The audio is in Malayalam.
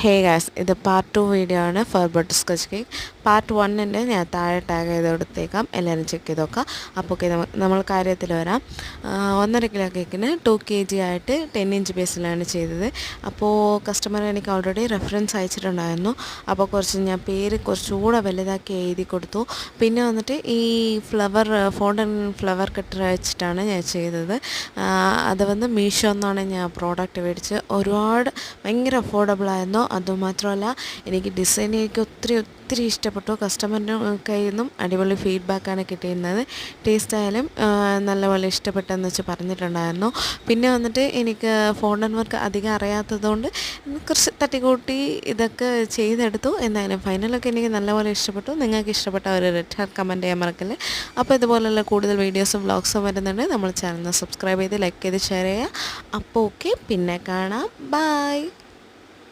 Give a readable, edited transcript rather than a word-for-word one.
ഹേ ഗായ്സ്, ഇത് പാർട്ട് 2 വീഡിയോ ആണ് ഫോർ ബട്ട് സ്കച്ച് കേക്ക്. പാർട്ട് 1 ഞാൻ താഴെ ടാഗ് ചെയ്ത് കൊടുത്തേക്കാം, എല്ലാവരും ചെക്ക് ചെയ്ത് നോക്കാം. അപ്പോൾ ഓക്കെ, നമ്മൾ കാര്യത്തിൽ വരാം. 1.5 കിലോ കേക്കിന് 2 kg ആയിട്ട് 10 ഇഞ്ച് ബേസിലാണ് ചെയ്തത്. അപ്പോൾ കസ്റ്റമർ എനിക്ക് ഓൾറെഡി റെഫറൻസ് അയച്ചിട്ടുണ്ടായിരുന്നു. അപ്പോൾ ഞാൻ പേര് കുറച്ചുകൂടെ വലുതാക്കി എഴുതി കൊടുത്തു. പിന്നെ വന്നിട്ട് ഈ ഫോണ്ടൻ ഫ്ലവർ കട്ടർ വെച്ചിട്ടാണ് ഞാൻ ചെയ്തത്. അത് മീഷോ എന്നാണ് ഞാൻ പ്രോഡക്റ്റ് മേടിച്ച്. ഒരുപാട് ഭയങ്കര അഫോർഡബിൾ ആയിരുന്നു. അതുമാത്രമല്ല, എനിക്ക് ഡിസൈൻ ഒത്തിരി ഇഷ്ടപ്പെട്ടു. കസ്റ്റമറിൻ്റെ കയ്യിൽ നിന്നും അടിപൊളി ഫീഡ്ബാക്കാണ് കിട്ടിയിരുന്നത്. ടേസ്റ്റ് ആയാലും നല്ലപോലെ ഇഷ്ടപ്പെട്ടെന്ന് വെച്ച് പറഞ്ഞിട്ടുണ്ടായിരുന്നു. പിന്നെ എനിക്ക് ഫോണ്ടൻ വർക്ക് അധികം അറിയാത്തതുകൊണ്ട് കുറച്ച് തട്ടിക്കൂട്ടി ഇതൊക്കെ ചെയ്തെടുത്തു. എന്തായാലും ഫൈനലൊക്കെ എനിക്ക് നല്ലപോലെ ഇഷ്ടപ്പെട്ടു. നിങ്ങൾക്ക് ഇഷ്ടപ്പെട്ട ഒരു റെഡ് ഹാർട്ട് കമൻറ്റ് ചെയ്യാൻ മറക്കല്ലേ. അപ്പോൾ ഇതുപോലുള്ള കൂടുതൽ വീഡിയോസും വ്ളോഗ്സും വരുന്നുണ്ട്. നമ്മൾ ചാനൽ സബ്സ്ക്രൈബ് ചെയ്ത് ലൈക്ക് ചെയ്ത് ഷെയർ ചെയ്യുക. അപ്പോൾ ഓക്കെ, പിന്നെ കാണാം. ബൈ.